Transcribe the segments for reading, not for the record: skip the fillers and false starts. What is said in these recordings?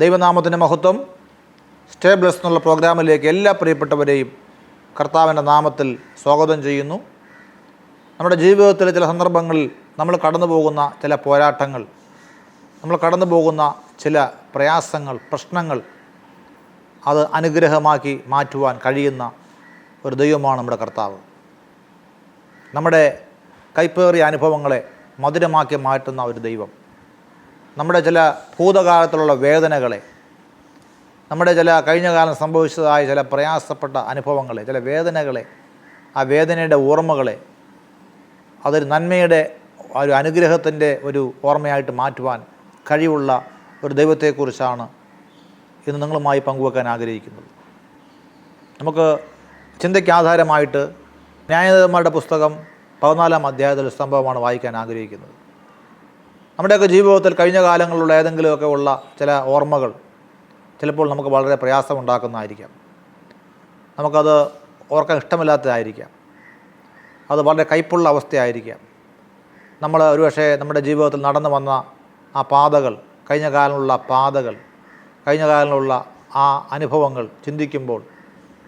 ദൈവനാമത്തിൻ്റെ മഹത്വം. Stay bless എന്നുള്ള പ്രോഗ്രാമിലേക്ക് എല്ലാ പ്രിയപ്പെട്ടവരെയും കർത്താവിൻ്റെ നാമത്തിൽ സ്വാഗതം ചെയ്യുന്നു. നമ്മുടെ ജീവിതത്തിലെ ചില സന്ദർഭങ്ങളിൽ നമ്മൾ കടന്നു പോകുന്ന ചില പോരാട്ടങ്ങൾ, നമ്മൾ കടന്നു പോകുന്ന ചില പ്രയാസങ്ങൾ, പ്രശ്നങ്ങൾ, അത് അനുഗ്രഹമാക്കി മാറ്റുവാൻ കഴിയുന്ന ഒരു ദൈവമാണ് നമ്മുടെ കർത്താവ്. നമ്മുടെ കൈപ്പേറിയ അനുഭവങ്ങളെ മധുരമാക്കി മാറ്റുന്ന ഒരു ദൈവം. നമ്മുടെ ചില ഭൂതകാലത്തിലുള്ള വേദനകളെ, നമ്മുടെ ചില കഴിഞ്ഞ കാലം സംഭവിച്ചതായ ചില പ്രയാസപ്പെട്ട അനുഭവങ്ങളെ, ചില വേദനകളെ, ആ വേദനയുടെ ഓർമ്മകളെ അതൊരു നന്മയുടെ ഒരു അനുഗ്രഹത്തിൻ്റെ ഒരു ഓർമ്മയായിട്ട് മാറ്റുവാൻ കഴിവുള്ള ഒരു ദൈവത്തെക്കുറിച്ചാണ് ഇന്ന് നിങ്ങളുമായി പങ്കുവെക്കാൻ ആഗ്രഹിക്കുന്നത്. നമുക്ക് ചിന്തയ്ക്ക് ആധാരമായിട്ട് ന്യായാധിപന്മാരുടെ പുസ്തകം 14-ാം അധ്യായത്തിലെ സംഭവമാണ് വായിക്കാൻ ആഗ്രഹിക്കുന്നത്. നമ്മുടെയൊക്കെ ജീവിതത്തിൽ കഴിഞ്ഞ കാലങ്ങളിലുള്ള ഏതെങ്കിലുമൊക്കെ ഉള്ള ചില ഓർമ്മകൾ ചിലപ്പോൾ നമുക്ക് വളരെ പ്രയാസമുണ്ടാക്കുന്നതായിരിക്കാം. നമുക്കത് ഓർക്കാൻ ഇഷ്ടമില്ലാത്തതായിരിക്കാം. അത് വളരെ കയ്പുള്ള അവസ്ഥയായിരിക്കാം. നമ്മൾ ഒരുപക്ഷെ നമ്മുടെ ജീവിതത്തിൽ നടന്നു വന്ന ആ പാതകൾ, കഴിഞ്ഞ കാലമുള്ള പാതകൾ, കഴിഞ്ഞ കാലമുള്ള ആ അനുഭവങ്ങൾ ചിന്തിക്കുമ്പോൾ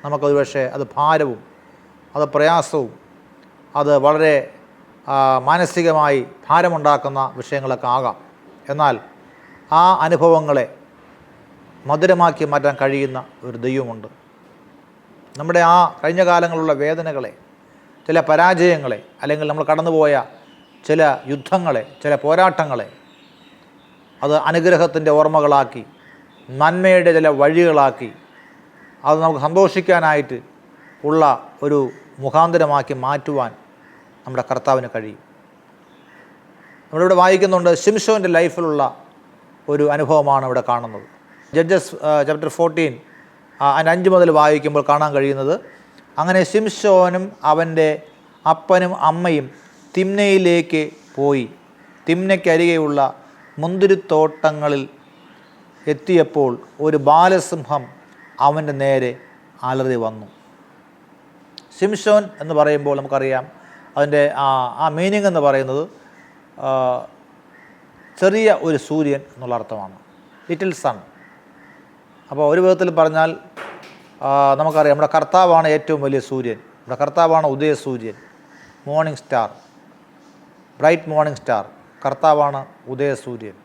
നമുക്കൊരുപക്ഷെ അത് ഭാരവും, അത് പ്രയാസവും, അത് വളരെ മാനസികമായി ഭാരമുണ്ടാക്കുന്ന വിഷയങ്ങളൊക്കെ ആകാം. എന്നാൽ ആ അനുഭവങ്ങളെ മധുരമാക്കി മാറ്റാൻ കഴിയുന്ന ഒരു ദൈവമുണ്ട്. നമ്മുടെ ആ കഴിഞ്ഞ കാലങ്ങളിലുള്ള വേദനകളെ, ചില പരാജയങ്ങളെ, അല്ലെങ്കിൽ നമ്മൾ കടന്നുപോയ ചില യുദ്ധങ്ങളെ, ചില പോരാട്ടങ്ങളെ അത് അനുഗ്രഹത്തിൻ്റെ ഓർമ്മകളാക്കി, നന്മയുടെ ചില വഴികളാക്കി, അത് നമുക്ക് സന്തോഷിക്കാനായിട്ട് ഉള്ള ഒരു മുഖാന്തരമാക്കി മാറ്റുവാൻ നമ്മുടെ കർത്താവിന് കഴിയും. നമ്മളിവിടെ വായിക്കുന്നുണ്ട്, ശിംശോൻ്റെ ലൈഫിലുള്ള ഒരു അനുഭവമാണ് ഇവിടെ കാണുന്നത്. ജഡ്ജസ് ചാപ്റ്റർ 14 അതിൻ്റെ 5 മുതൽ വായിക്കുമ്പോൾ കാണാൻ കഴിയുന്നത്, അങ്ങനെ ശിംശോനും അവൻ്റെ അപ്പനും അമ്മയും തിമ്നയിലേക്ക് പോയി തിമ്നയ്ക്കരികെയുള്ള മുന്തിരിത്തോട്ടങ്ങളിൽ എത്തിയപ്പോൾ ഒരു ബാലസിംഹം അവൻ്റെ നേരെ അലറി വന്നു. ശിംശോൻ എന്ന് പറയുമ്പോൾ നമുക്കറിയാം അതിൻ്റെ ആ മീനിങ് എന്ന് പറയുന്നത് ചെറിയ ഒരു സൂര്യൻ എന്നുള്ള അർത്ഥമാണ്, ലിറ്റിൽ സൺ. അപ്പോൾ ഒരു വിധത്തിൽ പറഞ്ഞാൽ നമുക്കറിയാം നമ്മുടെ കർത്താവാണ് ഏറ്റവും വലിയ സൂര്യൻ. നമ്മുടെ കർത്താവാണ് ഉദയസൂര്യൻ, morning star, bright morning star. കർത്താവാണ് ഉദയസൂര്യൻ.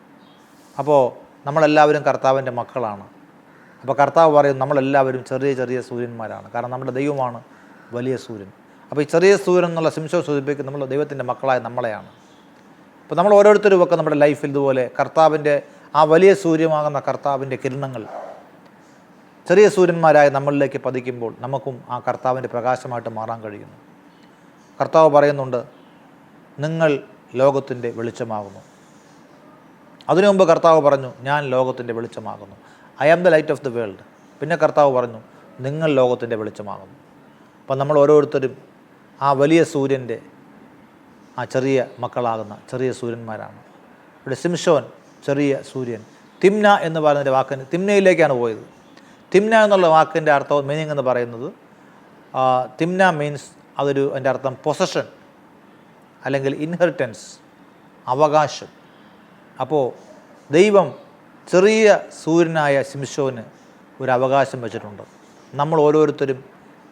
അപ്പോൾ നമ്മളെല്ലാവരും കർത്താവിൻ്റെ മക്കളാണ്. അപ്പോൾ കർത്താവ് പറയും നമ്മളെല്ലാവരും ചെറിയ ചെറിയ സൂര്യന്മാരാണ്, കാരണം നമ്മുടെ ദൈവമാണ് വലിയ സൂര്യൻ. അപ്പോൾ ഈ ചെറിയ സൂര്യൻ എന്നുള്ള ശിംശോൻ സൂചിപ്പിക്കുന്നത് നമ്മൾ ദൈവത്തിൻ്റെ മക്കളായ നമ്മളെയാണ്. അപ്പോൾ നമ്മൾ ഓരോരുത്തരും ഒക്കെ നമ്മുടെ ലൈഫിൽ ഇതുപോലെ കർത്താവിൻ്റെ ആ വലിയ സൂര്യമാകുന്ന കർത്താവിൻ്റെ കിരണങ്ങൾ ചെറിയ സൂര്യന്മാരായ നമ്മളിലേക്ക് പതിക്കുമ്പോൾ നമുക്കും ആ കർത്താവിൻ്റെ പ്രകാശമായിട്ട് മാറാൻ കഴിയുന്നു. കർത്താവ് പറയുന്നുണ്ട്, നിങ്ങൾ ലോകത്തിൻ്റെ വെളിച്ചമാകുന്നു. അതിനു മുമ്പ് കർത്താവ് പറഞ്ഞു, ഞാൻ ലോകത്തിൻ്റെ വെളിച്ചമാകുന്നു, I am the light of the world. പിന്നെ കർത്താവ് പറഞ്ഞു, നിങ്ങൾ ലോകത്തിൻ്റെ വെളിച്ചമാകുന്നു. അപ്പം നമ്മൾ ഓരോരുത്തരും ആ വലിയ സൂര്യൻ്റെ ആ ചെറിയ മക്കളാകുന്ന ചെറിയ സൂര്യന്മാരാണ്. ഇവിടെ ശിംശോൻ ചെറിയ സൂര്യൻ. തിമ്ന എന്ന് പറയുന്നതിൻ്റെ വാക്കിന് തിമ്നയിലേക്കാണ് പോയത്. തിമ്ന എന്നുള്ള വാക്കിൻ്റെ അർത്ഥം, മീനിങ് എന്ന് പറയുന്നത്, തിമ്ന മീൻസ് അതിൻ്റെ അർത്ഥം പൊസഷൻ അല്ലെങ്കിൽ ഇൻഹെറിറ്റൻസ്, അവകാശം. അപ്പോൾ ദൈവം ചെറിയ സൂര്യനായ ശിംശോന് ഒരു അവകാശം വെച്ചിട്ടുണ്ട്. നമ്മൾ ഓരോരുത്തരും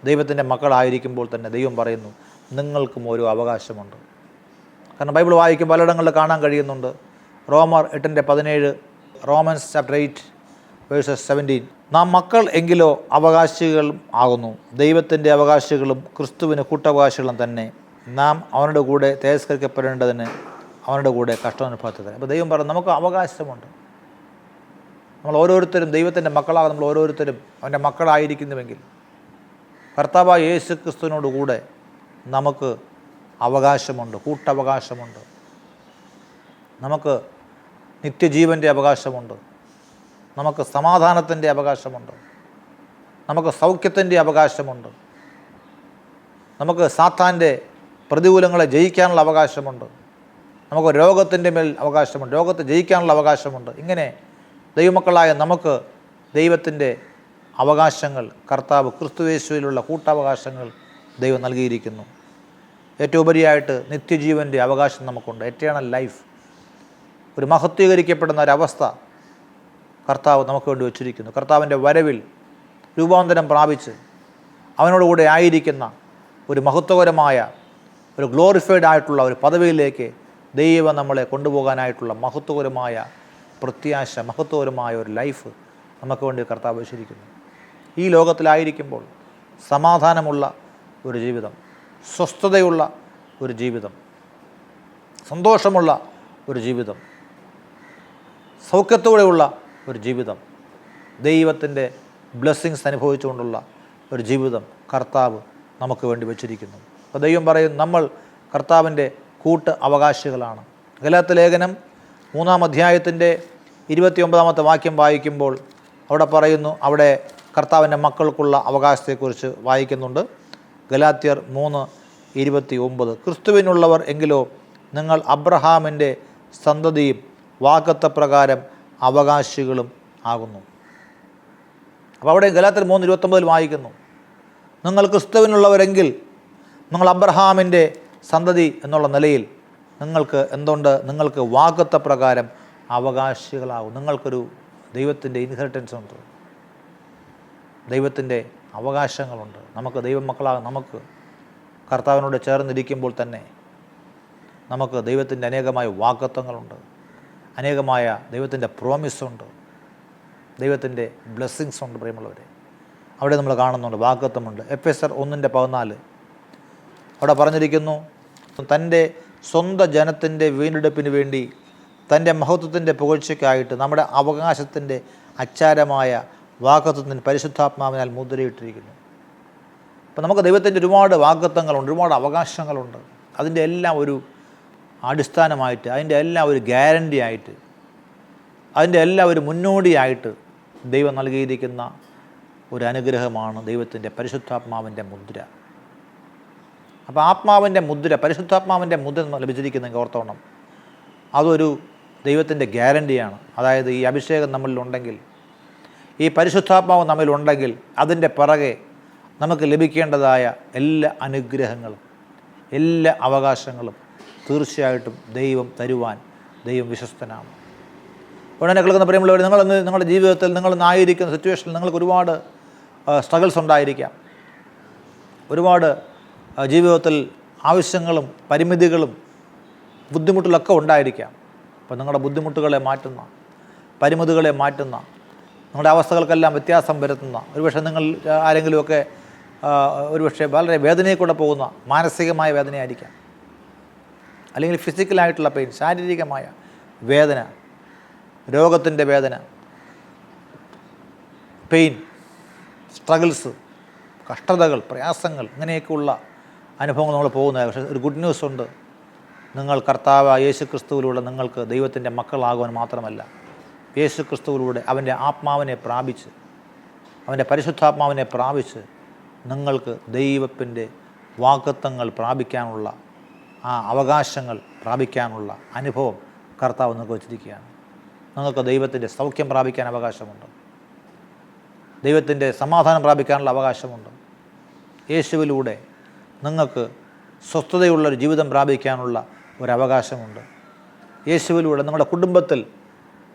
ദൈവത്തിൻ്റെ മക്കളായിരിക്കുമ്പോൾ തന്നെ ദൈവം പറയുന്നു, നിങ്ങൾക്കും ഒരു അവകാശമുണ്ട്. കാരണം ബൈബിൾ വായിക്കും പലയിടങ്ങളിൽ കാണാൻ കഴിയുന്നുണ്ട്. റോമർ 8:17, റോമൻസ് ചാപ്റ്റർ 8 വേഴ്സസ് 17, നാം മക്കൾ എങ്കിലോ അവകാശികളും ആകുന്നു, ദൈവത്തിൻ്റെ അവകാശികളും ക്രിസ്തുവിന് കൂട്ടവകാശികളും തന്നെ. നാം അവരുടെ കൂടെ തിരസ്കരിക്കപ്പെടേണ്ടതിന് അവരുടെ കൂടെ കഷ്ടമനുഭവത്തിൽ. അപ്പോൾ ദൈവം പറഞ്ഞു നമുക്ക് അവകാശമുണ്ട്. നമ്മൾ ഓരോരുത്തരും ദൈവത്തിൻ്റെ മക്കളാകും. നമ്മൾ ഓരോരുത്തരും അവൻ്റെ മക്കളായിരിക്കുന്നുവെങ്കിൽ കർത്താവായ യേശു ക്രിസ്തുവിനോട് കൂടെ നമുക്ക് അവകാശമുണ്ട്, കൂട്ടവകാശമുണ്ട്. നമുക്ക് നിത്യജീവൻ്റെ അവകാശമുണ്ട്, നമുക്ക് സമാധാനത്തിൻ്റെ അവകാശമുണ്ട്, നമുക്ക് സൗഖ്യത്തിൻ്റെ അവകാശമുണ്ട്, നമുക്ക് സാത്താൻ്റെ പ്രതികൂലങ്ങളെ ജയിക്കാനുള്ള അവകാശമുണ്ട്, നമുക്ക് രോഗത്തിൻ്റെ മേൽ അവകാശമുണ്ട്, രോഗത്തെ ജയിക്കാനുള്ള അവകാശമുണ്ട്. ഇങ്ങനെ ദൈവമക്കളായ നമുക്ക് ദൈവത്തിൻ്റെ അവകാശങ്ങൾ, കർത്താവ് ക്രിസ്തുയേശുവിലുള്ള കൂട്ടവകാശങ്ങൾ ദൈവം നൽകിയിരിക്കുന്നു. ഏറ്റവും ഉപരിയായിട്ട് നിത്യജീവൻ്റെ അവകാശം നമുക്കുണ്ട്, എറ്റേണൽ ലൈഫ്. ഒരു മഹത്വീകരിക്കപ്പെടുന്ന ഒരവസ്ഥ കർത്താവ് നമുക്ക് വേണ്ടി വച്ചിരിക്കുന്നു. കർത്താവിൻ്റെ വരവിൽ രൂപാന്തരം പ്രാപിച്ച് അവനോടുകൂടെ ആയിരിക്കുന്ന ഒരു മഹത്വകരമായ, ഒരു ഗ്ലോറിഫൈഡ് ആയിട്ടുള്ള ഒരു പദവിയിലേക്ക് ദൈവം നമ്മളെ കൊണ്ടുപോകാനായിട്ടുള്ള മഹത്വകരമായ പ്രത്യാശ, മഹത്വകരമായ ഒരു ലൈഫ് നമുക്ക് വേണ്ടി കർത്താവ് വച്ചിരിക്കുന്നു. ഈ ലോകത്തിലായിരിക്കുമ്പോൾ സമാധാനമുള്ള ഒരു ജീവിതം, സ്വസ്ഥതയുള്ള ഒരു ജീവിതം, സന്തോഷമുള്ള ഒരു ജീവിതം, സൗഖ്യത്തോടെയുള്ള ഒരു ജീവിതം, ദൈവത്തിൻ്റെ ബ്ലെസ്സിങ്സ് അനുഭവിച്ചുകൊണ്ടുള്ള ഒരു ജീവിതം കർത്താവ് നമുക്ക് വേണ്ടി വച്ചിരിക്കുന്നു. അപ്പോൾ ദൈവം പറയും, നമ്മൾ കർത്താവിൻ്റെ കൂട്ട് അവകാശികളാണ്. ഗലാത്യ ലേഖനം 3-ാം അധ്യായത്തിൻ്റെ 29-ാമത്തെ വാക്യം വായിക്കുമ്പോൾ അവിടെ പറയുന്നു, അവിടെ കർത്താവിൻ്റെ മക്കൾക്കുള്ള അവകാശത്തെക്കുറിച്ച് വായിക്കുന്നുണ്ട്. ഗലാത്യർ 3:29, ക്രിസ്തുവിനുള്ളവർ എങ്കിലോ നിങ്ങൾ അബ്രഹാമിൻ്റെ സന്തതിയും വാഗ്ദത്തപ്രകാരം അവകാശികളും ആകുന്നു. അപ്പോൾ അവിടെ ഗലാത്യർ 3:29 വായിക്കുന്നു, നിങ്ങൾ ക്രിസ്തുവിനുള്ളവരെങ്കിൽ നിങ്ങൾ അബ്രഹാമിൻ്റെ സന്തതി എന്നുള്ള നിലയിൽ നിങ്ങൾക്ക് എന്തുണ്ട്? നിങ്ങൾക്ക് വാഗ്ദത്തപ്രകാരം അവകാശികളാകും. നിങ്ങൾക്കൊരു ദൈവത്തിൻ്റെ ഇൻഹെറിറ്റൻസ് ഉണ്ട്, ദൈവത്തിൻ്റെ അവകാശങ്ങളുണ്ട്. നമുക്ക് ദൈവമക്കളാകും. നമുക്ക് കർത്താവിനോട് ചേർന്നിരിക്കുമ്പോൾ തന്നെ നമുക്ക് ദൈവത്തിൻ്റെ അനേകമായ വാഗ്ദത്തങ്ങളുണ്ട്, അനേകമായ ദൈവത്തിൻ്റെ പ്രോമിസുണ്ട്, ദൈവത്തിൻ്റെ ബ്ലെസ്സിങ്സ് ഉണ്ട്. പ്രിയമുള്ളവരെ, അവിടെ നമ്മൾ കാണുന്നുണ്ട്, വാഗ്ദത്തമുണ്ട്. എഫെസ്യർ 1:14 അവിടെ പറഞ്ഞിരിക്കുന്നു, തൻ്റെ സ്വന്തം ജനത്തിൻ്റെ വീണ്ടെടുപ്പിന് വേണ്ടി തൻ്റെ മഹത്വത്തിൻ്റെ പുകഴ്ചയ്ക്കായിട്ട് നമ്മുടെ അവകാശത്തിൻ്റെ അച്ചാരമായ വാഗ്ദത്തത്തിന് പരിശുദ്ധാത്മാവിനാൽ മുദ്രയിട്ടിരിക്കുന്നു. അപ്പോൾ നമുക്ക് ദൈവത്തിൻ്റെ ഒരുപാട് വാഗ്ദത്തങ്ങളുണ്ട്, ഒരുപാട് അവകാശങ്ങളുണ്ട്. അതിൻ്റെ എല്ലാം ഒരു അടിസ്ഥാനമായിട്ട്, അതിൻ്റെ എല്ലാം ഒരു ഗ്യാരണ്ടി ആയിട്ട്, അതിൻ്റെ എല്ലാം ഒരു മുന്നോടിയായിട്ട് ദൈവം നൽകിയിരിക്കുന്ന ഒരു അനുഗ്രഹമാണ് ദൈവത്തിൻ്റെ പരിശുദ്ധാത്മാവിൻ്റെ മുദ്ര. അപ്പോൾ ആത്മാവിൻ്റെ മുദ്ര, പരിശുദ്ധാത്മാവിൻ്റെ മുദ്ര ലഭിച്ചിരിക്കുന്നെങ്കിൽ ഓർത്തോണം, അതൊരു ദൈവത്തിൻ്റെ ഗ്യാരണ്ടിയാണ്. അതായത് ഈ അഭിഷേകം നമ്മളിലുണ്ടെങ്കിൽ, ഈ പരിശുദ്ധാത്മാവ് നമ്മളിലുണ്ടെങ്കിൽ അതിൻ്റെ പിറകെ നമുക്ക് ലഭിക്കേണ്ടതായ എല്ലാ അനുഗ്രഹങ്ങളും, എല്ലാ അവകാശങ്ങളും തീർച്ചയായിട്ടും ദൈവം തരുവാൻ ദൈവം വിശ്വസ്തനാണ്. ഉടനെ കേൾക്കുന്ന പ്രിയമുള്ളവർ, നിങ്ങളുടെ ജീവിതത്തിൽ നിങ്ങളായിരിക്കുന്ന സിറ്റുവേഷനിൽ നിങ്ങൾക്ക് ഒരുപാട് സ്ട്രഗിൾസ് ഉണ്ടായിരിക്കാം, ഒരുപാട് ജീവിതത്തിൽ ആവശ്യങ്ങളും പരിമിതികളും ബുദ്ധിമുട്ടുകളൊക്കെ ഉണ്ടായിരിക്കാം. അപ്പോൾ നിങ്ങളുടെ ബുദ്ധിമുട്ടുകളെ മാറ്റുന്ന, പരിമിതികളെ മാറ്റുന്ന, നിങ്ങളുടെ അവസ്ഥകൾക്കെല്ലാം വ്യത്യാസം വരുത്തുന്ന, ഒരുപക്ഷെ നിങ്ങൾ ആരെങ്കിലുമൊക്കെ ഒരുപക്ഷെ വളരെ വേദനയിൽ കൂടെ പോകുന്ന മാനസികമായ വേദനയായിരിക്കാം, അല്ലെങ്കിൽ ഫിസിക്കലായിട്ടുള്ള പെയിൻ, ശാരീരികമായ വേദന, രോഗത്തിൻ്റെ വേദന, പെയിൻ, സ്ട്രഗിൾസ്, കഷ്ടതകൾ, പ്രയാസങ്ങൾ, ഇങ്ങനെയൊക്കെയുള്ള അനുഭവങ്ങൾ നമ്മൾ പോകുന്നത്. പക്ഷേ ഒരു ഗുഡ് ന്യൂസ് ഉണ്ട്, നിങ്ങൾ കർത്താവ് യേശു ക്രിസ്തുവിലൂടെ നിങ്ങൾക്ക് ദൈവത്തിൻ്റെ മക്കളാകുവാൻ മാത്രമല്ല, യേശു ക്രിസ്തുവിലൂടെ അവൻ്റെ ആത്മാവിനെ പ്രാപിച്ച്, അവൻ്റെ പരിശുദ്ധാത്മാവിനെ പ്രാപിച്ച് നിങ്ങൾക്ക് ദൈവത്തിൻ്റെ വാഗ്ദത്തങ്ങൾ പ്രാപിക്കാനുള്ള, ആ അവകാശങ്ങൾ പ്രാപിക്കാനുള്ള അനുഭവം കർത്താവ് നിങ്ങൾക്ക് വച്ചിരിക്കുകയാണ്. നിങ്ങൾക്ക് ദൈവത്തിൻ്റെ സൗഖ്യം പ്രാപിക്കാൻ അവകാശമുണ്ട്, ദൈവത്തിൻ്റെ സമാധാനം പ്രാപിക്കാനുള്ള അവകാശമുണ്ട്. യേശുവിലൂടെ നിങ്ങൾക്ക് സ്വസ്ഥതയുള്ളൊരു ജീവിതം പ്രാപിക്കാനുള്ള ഒരവകാശമുണ്ട്. യേശുവിലൂടെ നിങ്ങളുടെ കുടുംബത്തിൽ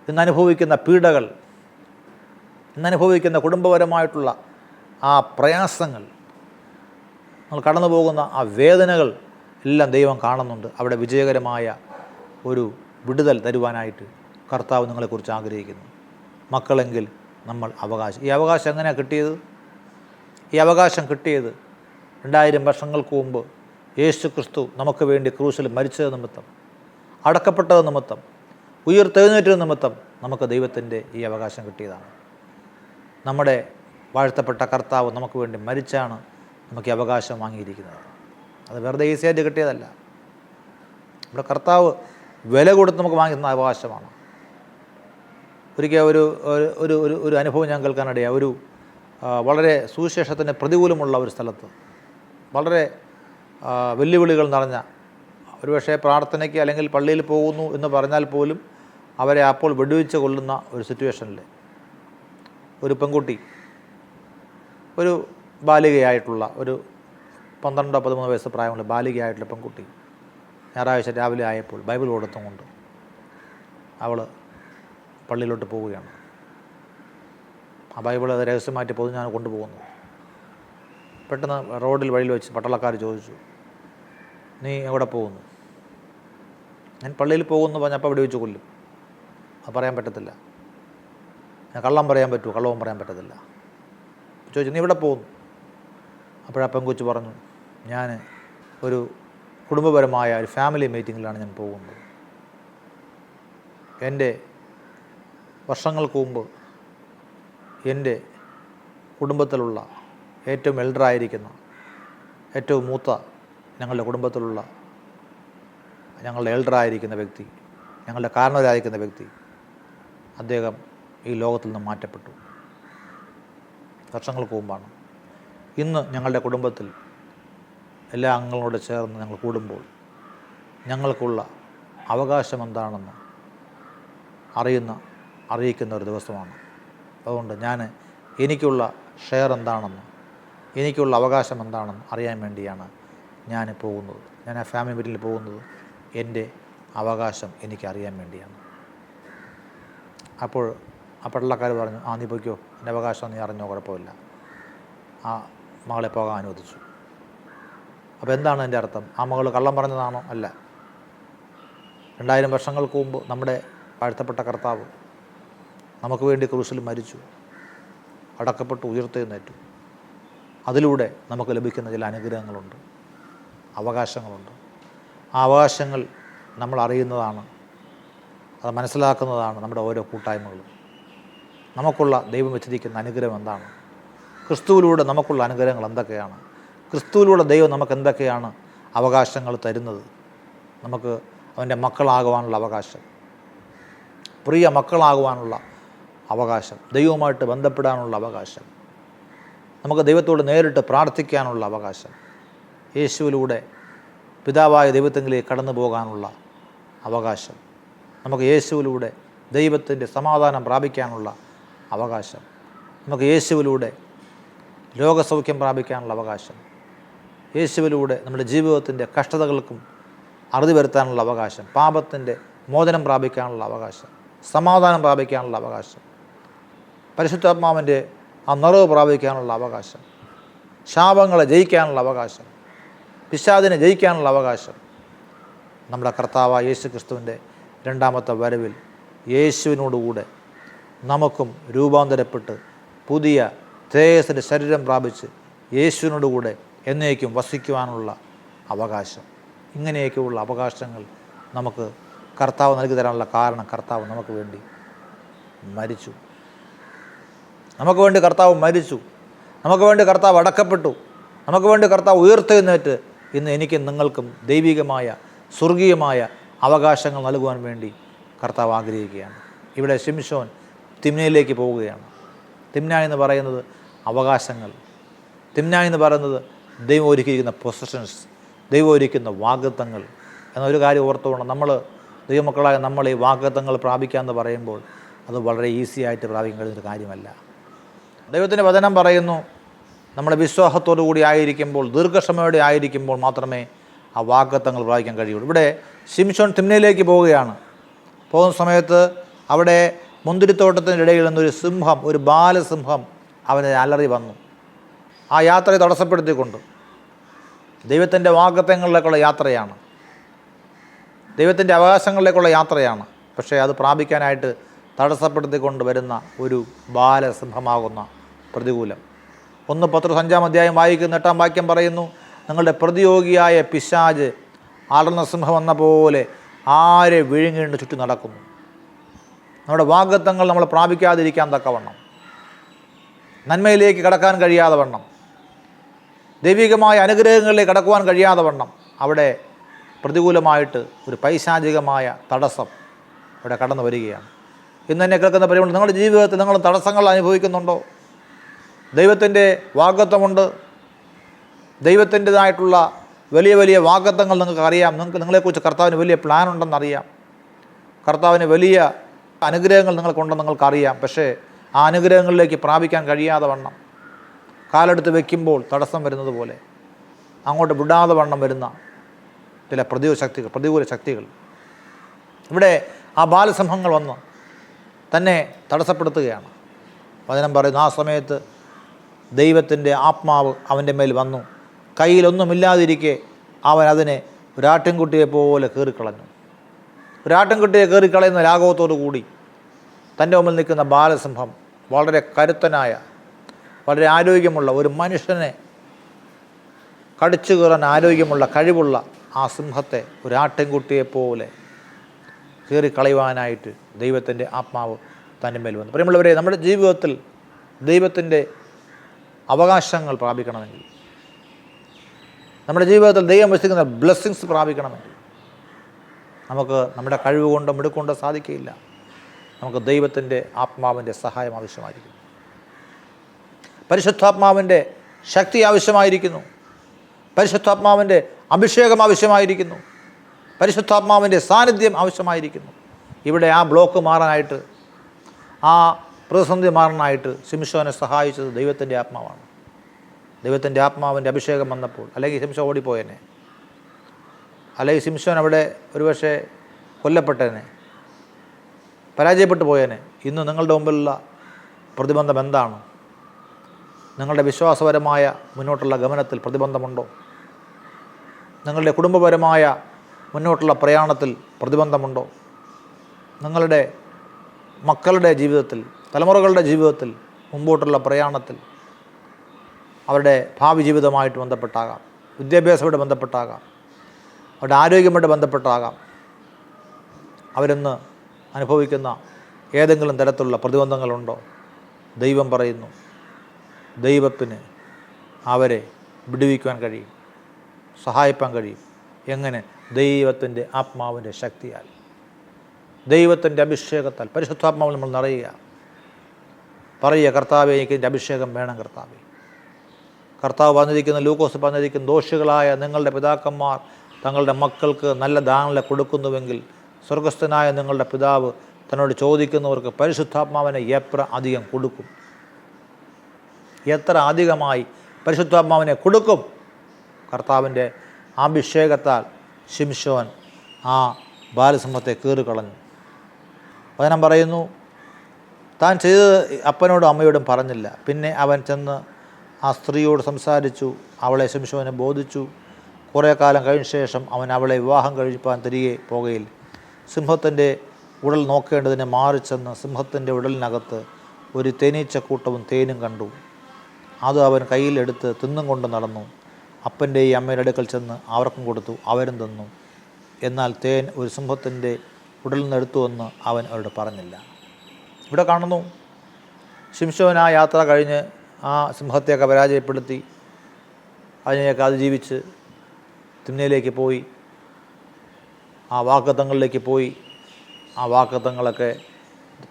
ഇന്നനുഭവിക്കുന്ന പീഡകൾ, ഇന്നനുഭവിക്കുന്ന കുടുംബപരമായിട്ടുള്ള ആ പ്രയാസങ്ങൾ, നിങ്ങൾ കടന്നു പോകുന്ന ആ വേദനകൾ എല്ലാം ദൈവം കാണുന്നുണ്ട്. അവിടെ വിജയകരമായ ഒരു വിടുതൽ തരുവാനായിട്ട് കർത്താവ് നിങ്ങളെക്കുറിച്ച് ആഗ്രഹിക്കുന്നു. മക്കളെങ്കിൽ നമ്മൾ അവകാശം. ഈ അവകാശം എങ്ങനെയാണ് കിട്ടിയത്? ഈ അവകാശം കിട്ടിയത് 2000 വർഷങ്ങൾക്ക് മുമ്പ് യേശു ക്രിസ്തു നമുക്ക് വേണ്ടി ക്രൂശിൽ മരിച്ചത് നിമിത്തം, അടക്കപ്പെട്ടത് നിമിത്തം, ഉയിർത്തെഴുന്നേറ്റത് നിമിത്തം നമുക്ക് ദൈവത്തിൻ്റെ ഈ അവകാശം കിട്ടിയതാണ്. നമ്മുടെ വാഴ്ത്തപ്പെട്ട കർത്താവ് നമുക്ക് വേണ്ടി മരിച്ചാണ് നമുക്ക് ഈ അവകാശം വാങ്ങിയിരിക്കുന്നത്. അത് വെറുതെ ഈസിയായിട്ട് കിട്ടിയതല്ല. നമ്മുടെ കർത്താവ് വില കൊടുത്ത് നമുക്ക് വാങ്ങിക്കുന്ന അവകാശമാണ്. ഒരിക്കൽ ഒരു അനുഭവം ഞാൻ കേൾക്കാനിടയാണ്. ഒരു വളരെ സുവിശേഷത്തിന് പ്രതികൂലമുള്ള ഒരു സ്ഥലത്ത് വളരെ വെല്ലുവിളികൾ നിറഞ്ഞ, ഒരുപക്ഷെ പ്രാർത്ഥനയ്ക്ക് അല്ലെങ്കിൽ പള്ളിയിൽ പോകുന്നു എന്ന് പറഞ്ഞാൽ പോലും അവരെ അപ്പോൾ വെടിവെച്ച് കൊല്ലുന്ന ഒരു സിറ്റുവേഷനിൽ ഒരു പെൺകുട്ടി, ഒരു ബാലികയായിട്ടുള്ള, ഒരു 12-13 വയസ്സ് പ്രായമുള്ള ബാലികയായിട്ടുള്ള പെൺകുട്ടി ഞായറാഴ്ച രാവിലെ ആയപ്പോൾ ബൈബിൾ കൊടുത്തും കൊണ്ട് അവൾ പള്ളിയിലോട്ട് പോവുകയാണ്. ആ ബൈബിൾ അത് രഹസ്യമായിട്ട് പൊതുഞ്ഞാണ് കൊണ്ടുപോകുന്നു. പെട്ടെന്ന് റോഡിൽ വഴിയിൽ വെച്ച് പട്ടാളക്കാർ ചോദിച്ചു, നീ എവിടെ പോകുന്നു? ഞാൻ പള്ളിയിൽ പോകുന്നു പറഞ്ഞപ്പോൾ അവിടെ വെച്ച് കൊല്ലും. അത് പറയാൻ പറ്റത്തില്ല. ഞാൻ കള്ളം പറയാൻ പറ്റുമോ? കള്ളവും പറയാൻ പറ്റത്തില്ല. ചോദിച്ചു, നീ ഇവിടെ പോകുന്നു? അപ്പോഴാ പെങ്കൊച്ച് പറഞ്ഞു, ഞാൻ ഒരു കുടുംബപരമായ ഒരു ഫാമിലി മീറ്റിങ്ങിലാണ് ഞാൻ പോകുന്നത്. എൻ്റെ വർഷങ്ങൾക്ക് മുമ്പ് എൻ്റെ കുടുംബത്തിലുള്ള ഏറ്റവും എൽഡറായിരിക്കുന്ന, ഏറ്റവും മൂത്ത ഞങ്ങളുടെ കുടുംബത്തിലുള്ള ഞങ്ങളുടെ എൽഡറായിരിക്കുന്ന വ്യക്തി, ഞങ്ങളുടെ കാരണവരായിരിക്കുന്ന വ്യക്തി, അദ്ദേഹം ഈ ലോകത്തിൽ നിന്ന് മാറ്റപ്പെട്ടു. വർഷങ്ങൾക്ക് മുമ്പാണ്. ഇന്ന് ഞങ്ങളുടെ കുടുംബത്തിൽ എല്ലാ അംഗങ്ങളോട് ചേർന്ന് ഞങ്ങൾ കൂടുമ്പോൾ ഞങ്ങൾക്കുള്ള അവകാശം എന്താണെന്ന് അറിയിക്കുന്ന ഒരു ദിവസമാണ്. അതുകൊണ്ട് എനിക്കുള്ള ഷെയർ എന്താണെന്ന്, എനിക്കുള്ള അവകാശം എന്താണെന്ന് അറിയാൻ വേണ്ടിയാണ് ഞാൻ പോകുന്നത്. ഞാൻ ആ ഫാമിലി മീറ്റിങ്ങിൽ പോകുന്നത് എൻ്റെ അവകാശം എനിക്കറിയാൻ വേണ്ടിയാണ്. അപ്പോൾ ആ പട്ടാളക്കാർ പറഞ്ഞു, നീ പോയിക്കോ, എൻ്റെ അവകാശം നീ അറിഞ്ഞോ, കുഴപ്പമില്ല. ആ മകളെ പോകാൻ അനുവദിച്ചു. അപ്പോൾ എന്താണ് എൻ്റെ അർത്ഥം? ആ മകൾ കള്ളം പറഞ്ഞതാണോ? അല്ല. 2000 വർഷങ്ങൾക്ക് മുമ്പ് നമ്മുടെ വാഴ്ത്തപ്പെട്ട കർത്താവ് നമുക്ക് വേണ്ടി ക്രൂശിൽ മരിച്ചു, അടക്കപ്പെട്ടു, ഉയർത്തെഴുന്നേറ്റു. അതിലൂടെ നമുക്ക് ലഭിക്കുന്ന ചില അനുഗ്രഹങ്ങളുണ്ട്, അവകാശങ്ങളുണ്ട്. ആ അവകാശങ്ങൾ നമ്മൾ അറിയുന്നതാണ്, അത് മനസ്സിലാക്കുന്നതാണ് നമ്മുടെ ഓരോ കൂട്ടായ്മകളും. നമുക്കുള്ള ദൈവം വെച്ചിരിക്കുന്ന അനുഗ്രഹം എന്താണ്? ക്രിസ്തുവിലൂടെ നമുക്കുള്ള അനുഗ്രഹങ്ങൾ എന്തൊക്കെയാണ്? ക്രിസ്തുവിലൂടെ ദൈവം നമുക്ക് എന്തൊക്കെയാണ് അവകാശങ്ങൾ തരുന്നത്? നമുക്ക് അവൻ്റെ മക്കളാകുവാനുള്ള അവകാശം, പ്രിയ മക്കളാകുവാനുള്ള അവകാശം, ദൈവവുമായിട്ട് ബന്ധപ്പെടാനുള്ള അവകാശം, നമുക്ക് ദൈവത്തോട് നേരിട്ട് പ്രാർത്ഥിക്കാനുള്ള അവകാശം, യേശുവിലൂടെ പിതാവായ ദൈവത്തെങ്കിലേക്ക് കടന്നു പോകാനുള്ള അവകാശം, നമുക്ക് യേശുവിലൂടെ ദൈവത്തിൻ്റെ സമാധാനം പ്രാപിക്കാനുള്ള അവകാശം, നമുക്ക് യേശുവിലൂടെ രോഗസൗഖ്യം പ്രാപിക്കാനുള്ള അവകാശം, യേശുവിലൂടെ നമ്മുടെ ജീവിതത്തിൻ്റെ കഷ്ടതകൾക്കും അറുതി വരുത്താനുള്ള അവകാശം, പാപത്തിൻ്റെ മോചനം പ്രാപിക്കാനുള്ള അവകാശം, സമാധാനം പ്രാപിക്കാനുള്ള അവകാശം, പരിശുദ്ധാത്മാവിൻ്റെ ആ നിറവ് പ്രാപിക്കാനുള്ള അവകാശം, ശാപങ്ങളെ ജയിക്കാനുള്ള അവകാശം, പിശാചിനെ ജയിക്കാനുള്ള അവകാശം, നമ്മുടെ കർത്താവായ യേശു ക്രിസ്തുവിൻ്റെ രണ്ടാമത്തെ വരവിൽ യേശുവിനോടുകൂടെ നമുക്കും രൂപാന്തരപ്പെട്ട് പുതിയ തേജസ്സിൻ്റെ ശരീരം പ്രാപിച്ച് യേശുവിനോടുകൂടെ എന്നേക്കും വസിക്കുവാനുള്ള അവകാശം. ഇങ്ങനെയൊക്കെയുള്ള അവകാശങ്ങൾ നമുക്ക് കർത്താവ് നൽകി തരാനുള്ള കാരണം, കർത്താവ് നമുക്ക് വേണ്ടി മരിച്ചു. നമുക്ക് വേണ്ടി കർത്താവ് മരിച്ചു, നമുക്ക് വേണ്ടി കർത്താവ് അടക്കപ്പെട്ടു, നമുക്ക് വേണ്ടി കർത്താവ് ഉയർത്തെഴുന്നേറ്റ് ഇന്ന് എനിക്കും നിങ്ങൾക്കും ദൈവികമായ സ്വർഗീയമായ അവകാശങ്ങൾ നൽകുവാൻ വേണ്ടി കർത്താവ് ആഗ്രഹിക്കുകയാണ്. ഇവിടെ ശിംശോൻ തിമ്നയിലേക്ക് പോവുകയാണ്. തിമ്ന എന്ന് പറയുന്നത് അവകാശങ്ങൾ, തിമ്ന എന്ന് പറയുന്നത് ദൈവം ഒരുക്കിയിരിക്കുന്ന പൊസഷൻസ്, ദൈവം ഒരുക്കുന്ന വാഗ്ദത്തങ്ങൾ എന്നൊരു കാര്യം ഓർത്തുകൊണ്ട് നമ്മൾ ദൈവമക്കളായ നമ്മൾ ഈ വാഗ്ദത്തങ്ങൾ പ്രാപിക്കാമെന്ന് പറയുമ്പോൾ അത് വളരെ ഈസി ആയിട്ട് പ്രാപിക്കാൻ കഴിയുന്നൊരു കാര്യമല്ല. ദൈവത്തിൻ്റെ വചനം പറയുന്നു, നമ്മുടെ വിശ്വാസത്തോടു കൂടി ആയിരിക്കുമ്പോൾ, ദീർഘക്ഷമയോടെ ആയിരിക്കുമ്പോൾ മാത്രമേ ആ വാഗ്ദത്തങ്ങൾ പ്രാപിക്കാൻ കഴിയുള്ളൂ. ഇവിടെ ശിംശോൻ തിമ്നയിലേക്ക് പോവുകയാണ്. പോകുന്ന സമയത്ത് അവിടെ മുന്തിരിത്തോട്ടത്തിൻ്റെ ഇടയിൽ നിന്നൊരു സിംഹം, ഒരു ബാലസിംഹം അവനെ അലറി വന്നു. ആ യാത്രയെ തടസ്സപ്പെടുത്തിക്കൊണ്ട് ദൈവത്തിൻ്റെ വാഗ്ദത്തങ്ങളിലേക്കുള്ള യാത്രയാണ്, ദൈവത്തിൻ്റെ അവകാശങ്ങളിലേക്കുള്ള യാത്രയാണ്. പക്ഷേ അത് പ്രാപിക്കാനായിട്ട് തടസ്സപ്പെടുത്തിക്കൊണ്ട് വരുന്ന ഒരു ബാലസിംഹമാകുന്ന പ്രതികൂലം. 1 പത്രോസ് 5-ാം അധ്യായം വായിക്കുന്ന 8-ാം വാക്യം പറയുന്നു, നിങ്ങളുടെ പ്രതിയോഗിയായ പിശാച് അടർന്ന സിംഹം എന്ന പോലെ ആരെ വിഴുങ്ങിണ്ട് ചുറ്റും നടക്കുന്നു. നമ്മുടെ വാഗ്ദത്തങ്ങൾ നമ്മൾ പ്രാപിക്കാതിരിക്കാൻ തക്കവണ്ണം, നന്മയിലേക്ക് കടക്കാൻ കഴിയാതെ വണ്ണം, ദൈവികമായ അനുഗ്രഹങ്ങളിലേക്ക് കടക്കുവാൻ കഴിയാതെ വണ്ണം അവിടെ പ്രതികൂലമായിട്ട് ഒരു പൈശാചികമായ തടസ്സം അവിടെ കടന്നു വരികയാണ്. ഇന്ന് തന്നെ കേൾക്കുന്ന പരിപാടി, നിങ്ങളുടെ ജീവിതത്തിൽ നിങ്ങൾ തടസ്സങ്ങൾ അനുഭവിക്കുന്നുണ്ടോ? ദൈവത്തിൻ്റെ വാഗ്ദത്തമുണ്ട്, ദൈവത്തിൻ്റെതായിട്ടുള്ള വലിയ വലിയ വാഗ്ദത്തങ്ങൾ നിങ്ങൾക്ക് അറിയാം. നിങ്ങളെക്കുറിച്ച് കർത്താവിന് വലിയ പ്ലാൻ ഉണ്ടെന്നറിയാം, കർത്താവിന് വലിയ അനുഗ്രഹങ്ങൾ നിങ്ങൾക്കുണ്ടെന്ന് നിങ്ങൾക്കറിയാം. പക്ഷേ ആ അനുഗ്രഹങ്ങളിലേക്ക് പ്രാപിക്കാൻ കഴിയാതെ വണ്ണം, കാലെടുത്ത് വയ്ക്കുമ്പോൾ തടസ്സം വരുന്നത് പോലെ അങ്ങോട്ട് വിടാതെ വണ്ണം വരുന്ന ചില പ്രതികൂല ശക്തികൾ ഇവിടെ ആ ബാലസിംഹങ്ങൾ വന്ന് തന്നെ തടസ്സപ്പെടുത്തുകയാണ്. വചനം പറയുന്നു, ആ സമയത്ത് ദൈവത്തിൻ്റെ ആത്മാവ് അവൻ്റെ മേൽ വന്നു. കയ്യിലൊന്നുമില്ലാതിരിക്കെ അവൻ അതിനെ ഒരാട്ടിൻകുട്ടിയെ പോലെ കീറിക്കളഞ്ഞു. ഒരാട്ടിൻകുട്ടിയെ കീറിക്കളയുന്ന ലാഘവത്തോടു കൂടി തൻ്റെ മുമ്പിൽ നിൽക്കുന്ന ബാലസിംഹം, വളരെ കരുത്തനായ, വളരെ ആരോഗ്യമുള്ള ഒരു മനുഷ്യനെ കടിച്ചു കീറാൻ ആരോഗ്യമുള്ള, കഴിവുള്ള ആ സിംഹത്തെ ഒരാട്ടിൻകുട്ടിയെപ്പോലെ കീറിക്കളയുവാനായിട്ട് ദൈവത്തിൻ്റെ ആത്മാവ് തൻ്റെ മേൽ വന്നു. പ്രിയമുള്ളവരെ, നമ്മുടെ ജീവിതത്തിൽ ദൈവത്തിൻ്റെ അവകാശങ്ങൾ പ്രാപിക്കണമെങ്കിൽ, നമ്മുടെ ജീവിതത്തിൽ ദൈവം വസിക്കുന്ന ബ്ലെസ്സിങ്സ് പ്രാപിക്കണമെങ്കിൽ നമുക്ക് നമ്മുടെ കഴിവ് കൊണ്ടോ മിടുക്കൊണ്ടോ സാധിക്കുകയില്ല. നമുക്ക് ദൈവത്തിൻ്റെ ആത്മാവിൻ്റെ സഹായം ആവശ്യമായിരിക്കുന്നു. പരിശുദ്ധാത്മാവിൻ്റെ ശക്തി ആവശ്യമായിരിക്കുന്നു. പരിശുദ്ധാത്മാവിൻ്റെ അഭിഷേകം ആവശ്യമായിരിക്കുന്നു. പരിശുദ്ധാത്മാവിൻ്റെ സാന്നിധ്യം ആവശ്യമായിരിക്കുന്നു. ഇവിടെ ആ ബ്ലോക്ക് മാറാനായിട്ട്, ആ പ്രതിസന്ധി മാറാനായിട്ട് ശിംശോനെ സഹായിച്ചത് ദൈവത്തിൻ്റെ ആത്മാവാണ്. ദൈവത്തിൻ്റെ ആത്മാവിൻ്റെ അഭിഷേകം വന്നപ്പോൾ, അല്ലെങ്കിൽ ശിംശോൻ ഓടിപ്പോയനെ, അല്ലെങ്കിൽ ശിംശോൻ അവിടെ ഒരുപക്ഷെ കൊല്ലപ്പെട്ടേനെ, പരാജയപ്പെട്ടു പോയേനെ. ഇന്ന് നിങ്ങളുടെ മുമ്പിലുള്ള പ്രതിബന്ധം എന്താണ്? നിങ്ങളുടെ വിശ്വാസപരമായ മുന്നോട്ടുള്ള ഗമനത്തിൽ പ്രതിബന്ധമുണ്ടോ? നിങ്ങളുടെ കുടുംബപരമായ മുന്നോട്ടുള്ള പ്രയാണത്തിൽ പ്രതിബന്ധമുണ്ടോ? നിങ്ങളുടെ മക്കളുടെ ജീവിതത്തിൽ, തലമുറകളുടെ ജീവിതത്തിൽ, മുമ്പോട്ടുള്ള പ്രയാണത്തിൽ അവരുടെ ഭാവി ജീവിതമായിട്ട് ബന്ധപ്പെട്ടാകാം, വിദ്യാഭ്യാസമായിട്ട് ബന്ധപ്പെട്ടാകാം, അവരുടെ ആരോഗ്യമായിട്ട് ബന്ധപ്പെട്ടാകാം, അവരിന്ന് അനുഭവിക്കുന്ന ഏതെങ്കിലും തരത്തിലുള്ള പ്രതിബന്ധങ്ങളുണ്ടോ? ദൈവം പറയുന്നു, ദൈവത്തിന് അവരെ വിടുവിക്കുവാൻ കഴിയും, സഹായിപ്പാൻ കഴിയും. എങ്ങനെ? ദൈവത്തിൻ്റെ ആത്മാവിൻ്റെ ശക്തിയാൽ, ദൈവത്തിൻ്റെ അഭിഷേകത്താൽ. പരിശുദ്ധാത്മാവിൽ നമ്മൾ നിറയുക, പറയുക, കർത്താവേ, എനിക്ക് എൻ്റെ അഭിഷേകം വേണം. കർത്താവേ, കർത്താവ് പറഞ്ഞിരിക്കുന്ന, ലൂക്കോസ് പറഞ്ഞിരിക്കുന്ന, ദോഷികളായ നിങ്ങളുടെ പിതാക്കന്മാർ തങ്ങളുടെ മക്കൾക്ക് നല്ല ദാനങ്ങളെ കൊടുക്കുന്നുവെങ്കിൽ സ്വർഗസ്ഥനായ നിങ്ങളുടെ പിതാവ് തന്നോട് ചോദിക്കുന്നവർക്ക് പരിശുദ്ധാത്മാവിനെ എത്ര അധികം കൊടുക്കും? എത്ര അധികമായി പരിശുദ്ധാത്മാവിനെ കൊടുക്കും? കർത്താവിൻ്റെ അഭിഷേകത്താൽ ശിംശോൻ ആ ബാലസിംഹത്തെ കീറിക്കളഞ്ഞു. വചനം പറയുന്നു, താൻ ചെയ്തത് അപ്പനോടും അമ്മയോടും പറഞ്ഞില്ല. പിന്നെ അവൻ ചെന്ന് ആ സ്ത്രീയോട് സംസാരിച്ചു, അവളെ ശിംശോനെ ബോധിച്ചു. കുറേ കാലം കഴിഞ്ഞ ശേഷം അവൻ അവളെ വിവാഹം കഴിപ്പാൻ തിരികെ പോകയിൽ സിംഹത്തിൻ്റെ ഉടൽ നോക്കേണ്ടതിനെ മാറിച്ചെന്ന് സിംഹത്തിൻ്റെ ഉടലിനകത്ത് ഒരു തേനീച്ചക്കൂട്ടവും തേനും കണ്ടു. അത് അവൻ കയ്യിലെടുത്ത് തിന്നും കൊണ്ട് നടന്നു. അപ്പൻ്റെയും അമ്മയുടെ അടുക്കൽ ചെന്ന് അവർക്കും കൊടുത്തു, അവരും തിന്നു. എന്നാൽ തേൻ ഒരു സിംഹത്തിൻ്റെ ഉടലിൽ നിന്ന് എടുത്തുവെന്ന് അവൻ അവരോട് പറഞ്ഞില്ല. ഇവിടെ കാണുന്നു, ശിംശോൻ ആ യാത്ര കഴിഞ്ഞ് ആ സിംഹത്തെയൊക്കെ പരാജയപ്പെടുത്തി അതിനെയൊക്കെ അതിജീവിച്ച് തിന്നയിലേക്ക് പോയി, ആ വാഗ്ദത്തങ്ങളിലേക്ക് പോയി. ആ വാഗ്ദത്തങ്ങളൊക്കെ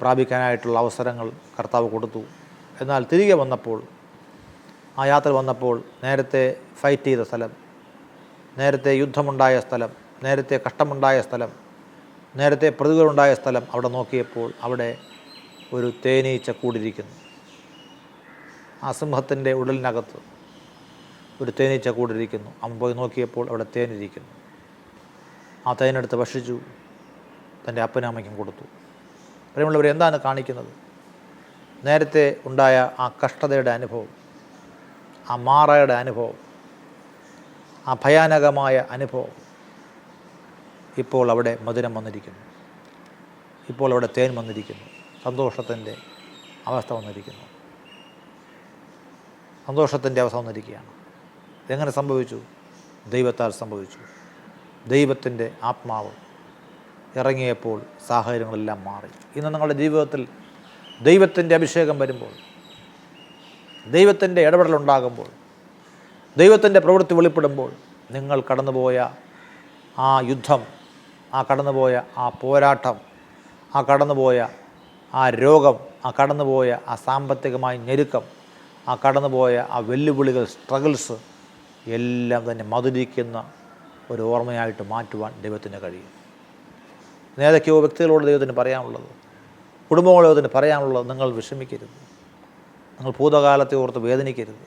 പ്രാപിക്കാനായിട്ടുള്ള അവസരങ്ങൾ കർത്താവ് കൊടുത്തു. എന്നാൽ തിരികെ വന്നപ്പോൾ, ആ യാത്ര വന്നപ്പോൾ, നേരത്തെ ഫൈറ്റ് ചെയ്ത സ്ഥലം, നേരത്തെ യുദ്ധമുണ്ടായ സ്ഥലം, നേരത്തെ കഷ്ടമുണ്ടായ സ്ഥലം, നേരത്തെ പ്രതികളുണ്ടായ സ്ഥലം അവിടെ നോക്കിയപ്പോൾ അവിടെ ഒരു തേനീച്ച കൂടിരിക്കുന്നു. ആ സിംഹത്തിൻ്റെ ഉടലിനകത്ത് ഒരു തേനീച്ച കൂടിരിക്കുന്നു. അവൻ പോയി നോക്കിയപ്പോൾ അവിടെ തേനിരിക്കുന്നു. ആ തേനെടുത്ത് ഭക്ഷിച്ചു, തൻ്റെ അപ്പനും അമ്മയ്ക്കും കൊടുത്തു. പ്രിയമുള്ളവർ, എന്താണ് കാണിക്കുന്നത്? നേരത്തെ ഉണ്ടായ ആ കഷ്ടതയുടെ അനുഭവം, ആ മാറയുടെ അനുഭവം, ആ ഭയാനകമായ അനുഭവം, ഇപ്പോൾ അവിടെ മധുരം വന്നിരിക്കുന്നു. ഇപ്പോൾ അവിടെ തേൻ വന്നിരിക്കുന്നു. സന്തോഷത്തിൻ്റെ അവസ്ഥ വന്നിരിക്കുന്നു. സന്തോഷത്തിൻ്റെ അവസ്ഥ വന്നിരിക്കുകയാണ്. എങ്ങനെ സംഭവിച്ചു? ദൈവത്താൽ സംഭവിച്ചു. ദൈവത്തിൻ്റെ ആത്മാവ് ഇറങ്ങിയപ്പോൾ സാഹചര്യങ്ങളെല്ലാം മാറി. ഇന്ന് നിങ്ങളുടെ ജീവിതത്തിൽ ദൈവത്തിൻ്റെ അഭിഷേകം വരുമ്പോൾ, ദൈവത്തിൻ്റെ ഇടപെടലുണ്ടാകുമ്പോൾ, ദൈവത്തിൻ്റെ പ്രവൃത്തി വെളിപ്പെടുമ്പോൾ, നിങ്ങൾ കടന്നുപോയ ആ യുദ്ധം, ആ കടന്നുപോയ ആ പോരാട്ടം, ആ കടന്നുപോയ ആ രോഗം, ആ കടന്നുപോയ ആ സാമ്പത്തികമായ ഞെരുക്കം, ആ കടന്നുപോയ ആ വെല്ലുവിളികൾ, സ്ട്രഗിൾസ് എല്ലാം തന്നെ മധുരിക്കുന്ന ഒരു ഓർമ്മയായിട്ട് മാറ്റുവാൻ ദൈവത്തിന് കഴിയും. ഏതൊക്കെയോ വ്യക്തികളോട് ദൈവത്തിന് പറയാനുള്ളത്, കുടുംബങ്ങളോട് ദൈവത്തിന് പറയാനുള്ളത്, നിങ്ങൾ വിഷമിക്കരുത്. നിങ്ങൾ ഭൂതകാലത്തെ ഓർത്ത് വേദനിക്കരുത്.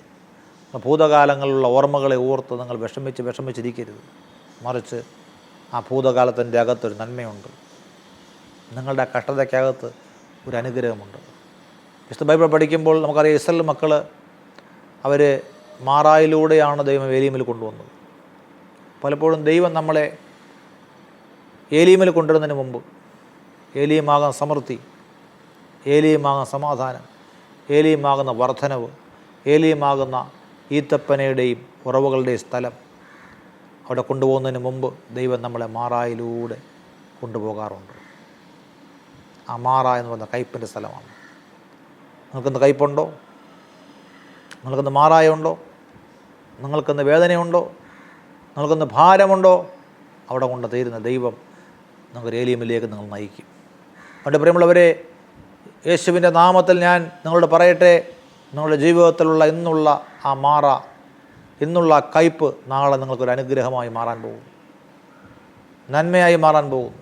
ഭൂതകാലങ്ങളിലുള്ള ഓർമ്മകളെ ഓർത്ത് നിങ്ങൾ വിഷമിച്ചിരിക്കരുത്. മറിച്ച് ആ ഭൂതകാലത്തിൻ്റെ അകത്തൊരു നന്മയുണ്ട്. നിങ്ങളുടെ കഷ്ടതയ്ക്കകത്ത് ഒരു അനുഗ്രഹമുണ്ട്. വിശുദ്ധ ബൈബിൾ പഠിക്കുമ്പോൾ നമുക്കറിയാം ഇസ്രായേൽ മക്കൾ അവർ മാറായിലൂടെയാണ് ദൈവം ഏലീമിൽ കൊണ്ടുവന്നത്. പലപ്പോഴും ദൈവം നമ്മളെ ഏലീമിൽ കൊണ്ടുവരുന്നതിന് മുമ്പ് ഏലീമാകുന്ന സമൃദ്ധി, ഏലീമാകുന്ന സമാധാനം, ഏലീമാകുന്ന വർധനവ്, ഏലീമാകുന്ന ഈത്തപ്പനയുടെയും ഉറവുകളുടെയും സ്ഥലം അവിടെ കൊണ്ടുപോകുന്നതിന് മുമ്പ് ദൈവം നമ്മളെ മാറായിലൂടെ കൊണ്ടുപോകാറുണ്ട്. ആ മാറ എന്ന് പറയുന്ന കയ്പിൻ്റെ സ്ഥലമാണ്. നിങ്ങൾക്കിന്ന് കയ്പുണ്ടോ? നിങ്ങൾക്കിന്ന് മാറായുണ്ടോ? നിങ്ങൾക്കിന്ന് വേദനയുണ്ടോ? നിങ്ങൾക്കിന്ന് ഭാരമുണ്ടോ? അവിടെ കൊണ്ട് തീരുന്ന ദൈവം നിങ്ങൾക്ക് ഏലീമിലേക്ക് നിങ്ങൾ നയിക്കും. അതുകൊണ്ട് പ്രിയമുള്ളവരെ, യേശുവിൻ്റെ നാമത്തിൽ ഞാൻ നിങ്ങളോട് പറയട്ടെ, നിങ്ങളുടെ ജീവിതത്തിലുള്ള ഇന്നുള്ള ആ മാറ, ഇന്നുള്ള കയ്പ് നാളെ നിങ്ങൾക്കൊരു അനുഗ്രഹമായി മാറാൻ പോകും, നന്മയായി മാറാൻ പോകും,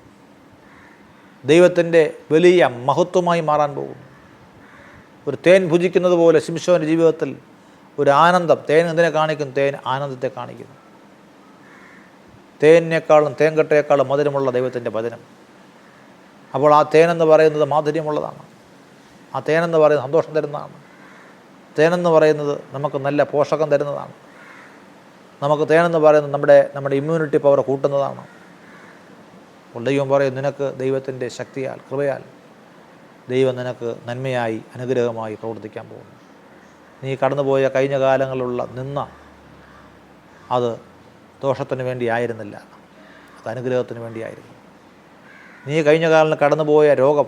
ദൈവത്തിൻ്റെ വലിയ മഹത്വമായി മാറാൻ പോകും. ഒരു തേൻ ഭുജിക്കുന്നത് പോലെ ശിംശോൻ്റെ ജീവിതത്തിൽ ഒരു ആനന്ദം. തേൻ എന്തിനെ കാണിക്കും? തേൻ ആനന്ദത്തെ കാണിക്കുന്നു. തേനിനേക്കാളും തേൻകട്ടയേക്കാളും മധുരമുള്ള ദൈവത്തിൻ്റെ വചനം. അപ്പോൾ ആ തേനെന്ന് പറയുന്നത് മാധുര്യമുള്ളതാണ്. ആ തേനെന്ന് പറയുന്നത് സന്തോഷം തരുന്നതാണ്. തേനെന്ന് പറയുന്നത് നമുക്ക് നല്ല പോഷകം തരുന്നതാണ്. നമുക്ക് തേനെന്ന് പറയുന്നത് നമ്മുടെ ഇമ്മ്യൂണിറ്റി പവർ കൂട്ടുന്നതാണ്. ദൈവം പറയും, നിനക്ക് ദൈവത്തിൻ്റെ ശക്തിയാൽ, കൃപയാൽ ദൈവം നിനക്ക് നന്മയായി അനുഗ്രഹമായി പ്രവർത്തിക്കാൻ പോകുന്നു. നീ കടന്നുപോയ കഴിഞ്ഞ കാലങ്ങളിലുള്ള അത് ദോഷത്തിന് വേണ്ടി ആയിരുന്നില്ല, അത് അനുഗ്രഹത്തിന് വേണ്ടിയായിരുന്നു. നീ കഴിഞ്ഞ കാലം കടന്നുപോയ രോഗം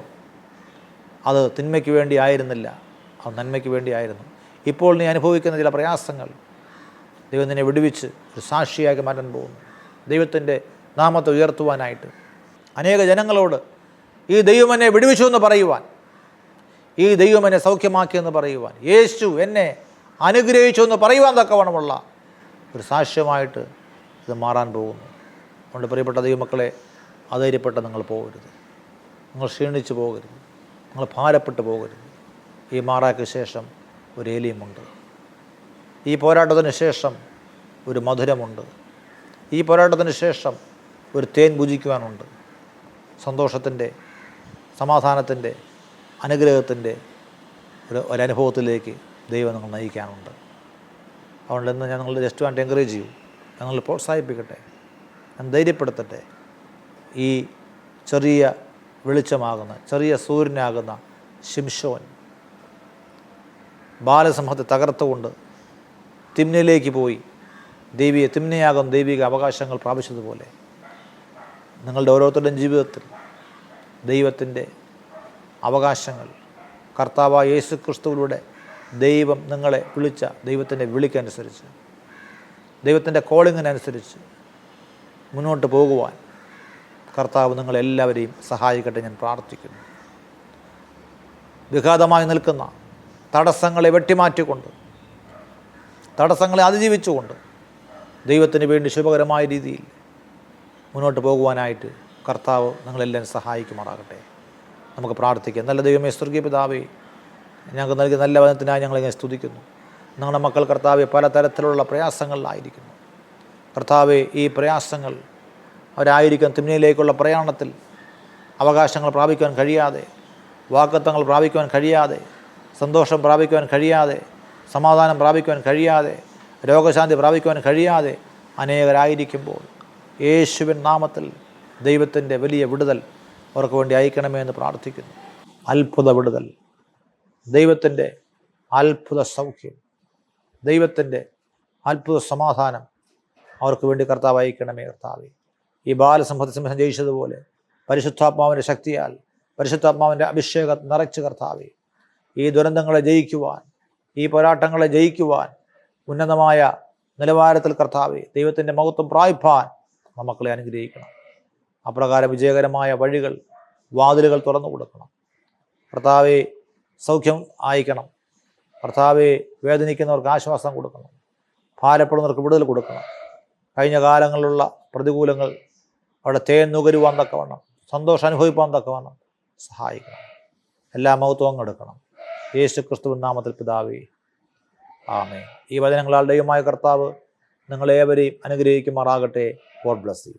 അത് തിന്മയ്ക്ക് വേണ്ടി ആയിരുന്നില്ല, അത് നന്മയ്ക്ക് വേണ്ടിയായിരുന്നു. ഇപ്പോൾ നീ അനുഭവിക്കുന്ന ചില പ്രയാസങ്ങൾ ദൈവം നിന്നെ വിടുവിച്ച് ഒരു സാക്ഷിയാക്കി മാറ്റാൻ പോകുന്നു. ദൈവത്തിൻ്റെ നാമത്തെ ഉയർത്തുവാനായിട്ട് അനേക ജനങ്ങളോട് ഈ ദൈവം എന്നെ വിടുവിച്ചു എന്ന് പറയുവാൻ, ഈ ദൈവം എന്നെ സൗഖ്യമാക്കിയെന്ന് പറയുവാൻ, യേശു എന്നെ അനുഗ്രഹിച്ചു എന്ന് പറയുവാൻ തക്കവണ്ണമുള്ള ഒരു സാക്ഷ്യമായിട്ട് ഇത് മാറാൻ പോകുന്നു. അതുകൊണ്ട് പ്രിയപ്പെട്ട ദൈവമക്കളെ, അധൈര്യപ്പെട്ട് നിങ്ങൾ പോകരുത്, നിങ്ങൾ ക്ഷീണിച്ച് പോകരുത്, നിങ്ങൾ ഭാരപ്പെട്ട് പോകരുത്. ഈ മാറായ്ക്ക് ശേഷം ഒരു ഏലിയുമുണ്ട്. ഈ പോരാട്ടത്തിന് ശേഷം ഒരു മധുരമുണ്ട്. ഈ പോരാട്ടത്തിന് ശേഷം ഒരു തേൻ ഭുജിക്കുവാനുണ്ട്. സന്തോഷത്തിൻ്റെ, സമാധാനത്തിൻ്റെ, അനുഗ്രഹത്തിൻ്റെ ഒരനുഭവത്തിലേക്ക് ദൈവം നിങ്ങൾ നയിക്കാനുണ്ട്. അതുകൊണ്ട് ഇന്ന് ഞാൻ നിങ്ങൾ ജസ്റ്റ് വേണ്ടി എൻകറേജ് ചെയ്യൂ, ഞങ്ങൾ പ്രോത്സാഹിപ്പിക്കട്ടെ, ഞാൻ ധൈര്യപ്പെടുത്തട്ടെ. ഈ ചെറിയ വെളിച്ചമാകുന്ന, ചെറിയ സൂര്യനാകുന്ന ശിംശോൻ ബാലസമൂഹത്തെ തകർത്തുകൊണ്ട് തിമ്നയിലേക്ക് പോയി തിമ്നയാകുന്ന ദൈവിക അവകാശങ്ങൾ പ്രാപിച്ചതുപോലെ നിങ്ങളുടെ ഓരോരുത്തരുടെയും ജീവിതത്തിൽ ദൈവത്തിൻ്റെ അവകാശങ്ങൾ കർത്താവായ യേശു ക്രിസ്തുവിലൂടെ ദൈവം നിങ്ങളെ വിളിച്ച ദൈവത്തിൻ്റെ വിളിക്കനുസരിച്ച്, ദൈവത്തിൻ്റെ കോളിങ്ങിനനുസരിച്ച് മുന്നോട്ട് പോകുവാൻ കർത്താവ് നിങ്ങളെല്ലാവരെയും സഹായിക്കട്ടെ ഞാൻ പ്രാർത്ഥിക്കുന്നു. വിഘാതമായി നിൽക്കുന്ന തടസ്സങ്ങളെ വെട്ടിമാറ്റിക്കൊണ്ട്, തടസ്സങ്ങളെ അതിജീവിച്ചുകൊണ്ട് ദൈവത്തിന് വേണ്ടി ശുഭകരമായ രീതിയിൽ മുന്നോട്ട് പോകുവാനായിട്ട് കർത്താവ് നിങ്ങളെല്ലാം സഹായിക്കുമാറാകട്ടെ. നമുക്ക് പ്രാർത്ഥിക്കാം. നല്ല ദൈവമേ, സ്വർഗീയ പിതാവേ, ഞങ്ങൾക്ക് നൽകിയ നല്ല വചനത്തിനായി ഞങ്ങളിങ്ങനെ സ്തുതിക്കുന്നു. ഞങ്ങളുടെ മക്കൾ കർത്താവെ പലതരത്തിലുള്ള പ്രയാസങ്ങളിലായിരിക്കുന്നു. കർത്താവെ, ഈ പ്രയാസങ്ങൾ അവരായിരിക്കും തിന്മയിലേക്കുള്ള പ്രയാണത്തിൽ അവകാശങ്ങൾ പ്രാപിക്കുവാൻ കഴിയാതെ, വാഗ്ദത്തങ്ങൾ പ്രാപിക്കുവാൻ കഴിയാതെ, സന്തോഷം പ്രാപിക്കുവാൻ കഴിയാതെ, സമാധാനം പ്രാപിക്കുവാൻ കഴിയാതെ, രോഗശാന്തി പ്രാപിക്കുവാൻ കഴിയാതെ അനേകരായിരിക്കുമ്പോൾ യേശുവിൻ നാമത്തിൽ ദൈവത്തിൻ്റെ വലിയ വിടുതൽ അവർക്ക് വേണ്ടി അയക്കണമേ എന്ന് പ്രാർത്ഥിക്കുന്നു. അത്ഭുത വിടുതൽ, ദൈവത്തിൻ്റെ അത്ഭുത സൗഖ്യം, ദൈവത്തിൻ്റെ അത്ഭുത സമാധാനം അവർക്ക് വേണ്ടി കർത്താവ് അയക്കണമേ. കർത്താവേ, ഈ ബാലസംഹം ജയിച്ചതുപോലെ പരിശുദ്ധാത്മാവിൻ്റെ ശക്തിയാൽ, പരിശുദ്ധാത്മാവിൻ്റെ അഭിഷേകം നിറച്ച് കർത്താവേ, ഈ ദുരന്തങ്ങളെ ജയിക്കുവാൻ, ഈ പോരാട്ടങ്ങളെ ജയിക്കുവാൻ, ഉന്നതമായ നിലവാരത്തിൽ കർത്താവേ ദൈവത്തിൻ്റെ മഹത്വം പ്രാപിപ്പാൻ മക്കളെ അനുഗ്രഹിക്കണം. അപ്രകാരം വിജയകരമായ വഴികൾ, വാതിലുകൾ തുറന്നു കൊടുക്കണം. കർത്താവെ, സൗഖ്യം അയക്കണം. കർത്താവെ, വേദനിക്കുന്നവർക്ക് ആശ്വാസം കൊടുക്കണം. ഭാരപ്പെടുന്നവർക്ക് വിടുതൽ കൊടുക്കണം. കഴിഞ്ഞ കാലങ്ങളിലുള്ള പ്രതികൂലങ്ങൾ അവിടെ തേൻ നുകരുവാൻ തക്കവണ്ണം, സന്തോഷം അനുഭവിപ്പാൻ തക്കവണ്ണം സഹായിക്കണം. എല്ലാ മഹത്വവും എടുക്കണം. യേശു ക്രിസ്തുവിൻ നാമത്തിൽ പിതാവേ, ആമേൻ. ഈ വചനങ്ങളാൽ ദൈവമായ കർത്താവ് നിങ്ങളേവരെയും അനുഗ്രഹിക്കുമാറാകട്ടെ. God bless you.